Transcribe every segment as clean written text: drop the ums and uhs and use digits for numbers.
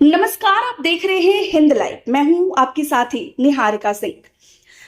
नमस्कार, आप देख रहे हैं हिंद लाइव। मैं हूं आपकी साथी निहारिका सिंह।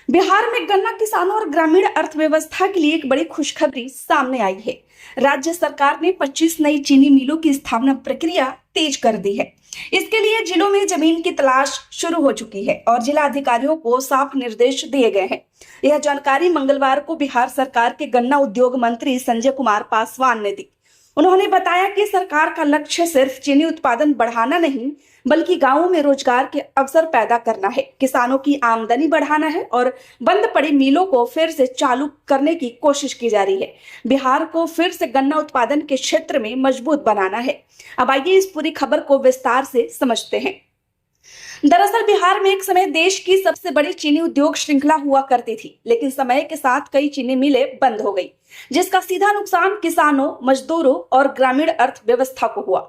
बिहार में गन्ना किसानों और ग्रामीण अर्थव्यवस्था के लिए एक बड़ी खुशखबरी सामने आई है। राज्य सरकार ने 25 नई चीनी मिलों की स्थापना प्रक्रिया तेज कर दी है। इसके लिए जिलों में जमीन की तलाश शुरू हो चुकी है और जिला अधिकारियों को साफ निर्देश दिए गए हैं। यह जानकारी मंगलवार को बिहार सरकार के गन्ना उद्योग मंत्री संजय कुमार पासवान ने दी। उन्होंने बताया कि सरकार का लक्ष्य सिर्फ चीनी उत्पादन बढ़ाना नहीं, बल्कि गांवों में रोजगार के अवसर पैदा करना है, किसानों की आमदनी बढ़ाना है और बंद पड़ी मिलों को फिर से चालू करने की कोशिश की जा रही है। बिहार को फिर से गन्ना उत्पादन के क्षेत्र में मजबूत बनाना है। अब आइए इस पूरी खबर को विस्तार से समझते हैं। दरअसल बिहार में एक समय देश की सबसे बड़ी चीनी उद्योग श्रृंखला हुआ करती थी, लेकिन समय के साथ कई चीनी मिलें बंद हो गई, जिसका सीधा नुकसान किसानों, मजदूरों और ग्रामीण अर्थव्यवस्था को हुआ।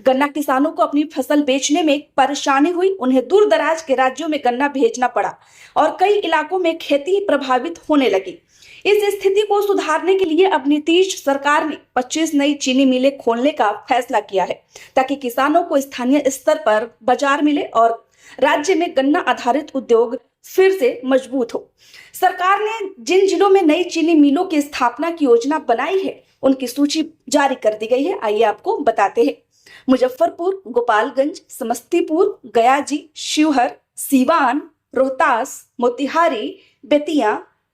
गन्ना किसानों को अपनी फसल बेचने में परेशानी हुई, उन्हें दूर दराज के राज्यों में गन्ना भेजना पड़ा और कई इलाकों में खेती प्रभावित होने लगी। इस स्थिति को सुधारने के लिए अब नीतीश सरकार ने 25 नई चीनी मिलें खोलने का फैसला किया है, ताकि किसानों को स्थानीय स्तर पर बाजार मिले और राज्य में गन्ना आधारित उद्योग फिर से मजबूत हो। सरकार ने जिन जिलों में नई चीनी मिलों की स्थापना की योजना बनाई है, उनकी सूची जारी कर दी गई है। आइए आपको बताते हैं। मुजफ्फरपुर, गोपालगंज, समस्तीपुर, गयाजी, शिवहर, सीवान, रोहतास, मोतिहारी, बेतिया,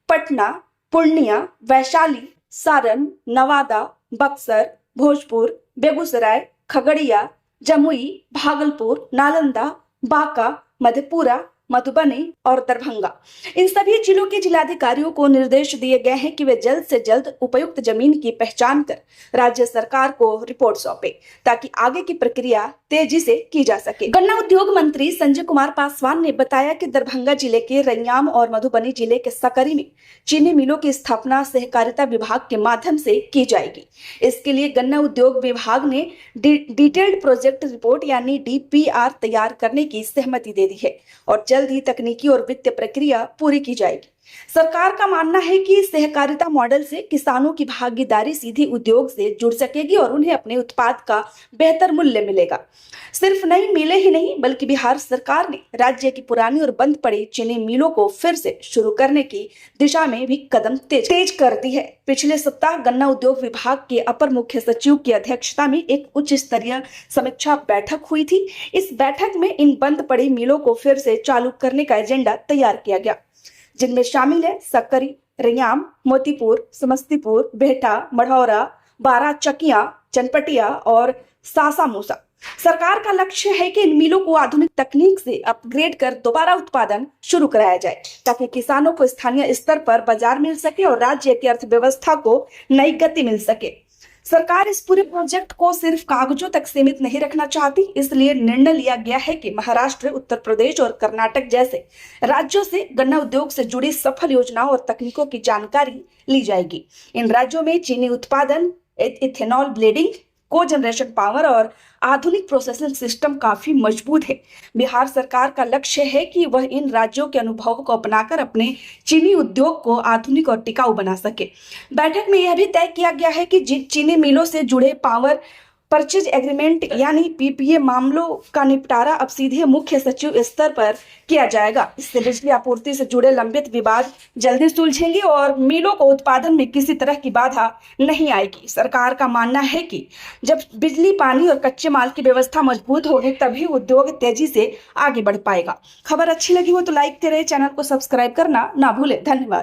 पटना, पूर्णिया, वैशाली, सारण, नवादा, बक्सर, भोजपुर, बेगूसराय, खगड़िया, जमुई, भागलपुर, नालंदा, बांका, मधेपुरा, मधुबनी और दरभंगा। इन सभी जिलों के जिलाधिकारियों को निर्देश दिए गए हैं कि वे जल्द से जल्द उपयुक्त जमीन की पहचान कर राज्य सरकार को रिपोर्ट सौंपे, ताकि आगे की प्रक्रिया तेजी से की जा सके। गन्ना उद्योग मंत्री संजय कुमार पासवान ने बताया कि दरभंगा जिले के रैयाम और मधुबनी जिले के सकरी में चीनी मिलों की स्थापना सहकारिता विभाग के माध्यम से की जाएगी। इसके लिए गन्ना उद्योग विभाग ने डिटेल्ड प्रोजेक्ट रिपोर्ट यानी DPR तैयार करने की सहमति दे दी है और जल्द ही तकनीकी और वित्तीय प्रक्रिया पूरी की जाएगी। सरकार का मानना है कि सहकारिता मॉडल से किसानों की भागीदारी सीधी उद्योग से जुड़ सकेगी और उन्हें अपने उत्पाद का बेहतर मूल्य मिलेगा। सिर्फ नई मिलें ही नहीं, बल्कि बिहार सरकार ने राज्य की पुरानी और बंद पड़ी चीनी मिलों को फिर से शुरू करने की दिशा में भी कदम तेज कर दी है। पिछले सप्ताह गन्ना उद्योग विभाग के अपर मुख्य सचिव की अध्यक्षता में एक उच्च स्तरीय समीक्षा बैठक हुई थी। इस बैठक में इन बंद पड़ी मिलों को फिर से चालू करने का एजेंडा तैयार किया गया, जिनमें शामिल है सकरी, रैयाम, मोतीपुर, समस्तीपुर, बेहटा, मढ़ौरा, बाराचकिया, चनपटिया और सासामूसा। सरकार का लक्ष्य है कि इन मिलों को आधुनिक तकनीक से अपग्रेड कर दोबारा उत्पादन शुरू कराया जाए, ताकि किसानों को स्थानीय स्तर पर बाजार मिल सके और राज्य की अर्थव्यवस्था को नई गति मिल सके। सरकार इस पूरे प्रोजेक्ट को सिर्फ कागजों तक सीमित नहीं रखना चाहती, इसलिए निर्णय लिया गया है कि महाराष्ट्र, उत्तर प्रदेश और कर्नाटक जैसे राज्यों से गन्ना उद्योग से जुड़ी सफल योजनाओं और तकनीकों की जानकारी ली जाएगी। इन राज्यों में चीनी उत्पादन, इथेनॉल ब्लेंडिंग, को जनरेशन पावर और आधुनिक प्रोसेसिंग सिस्टम काफी मजबूत है। बिहार सरकार का लक्ष्य है कि वह इन राज्यों के अनुभवों को अपनाकर अपने चीनी उद्योग को आधुनिक और टिकाऊ बना सके। बैठक में यह भी तय किया गया है कि जिन चीनी मिलों से जुड़े पावर परचेज एग्रीमेंट यानी PPA मामलों का निपटारा अब सीधे मुख्य सचिव स्तर पर किया जाएगा। इससे बिजली आपूर्ति से जुड़े लंबित विवाद जल्दी सुलझेंगे और मिलों को उत्पादन में किसी तरह की बाधा नहीं आएगी। सरकार का मानना है कि जब बिजली, पानी और कच्चे माल की व्यवस्था मजबूत होगी, तभी उद्योग तेजी से आगे बढ़ पाएगा। खबर अच्छी लगी हो तो लाइक करें, चैनल को सब्सक्राइब करना ना भूलें। धन्यवाद।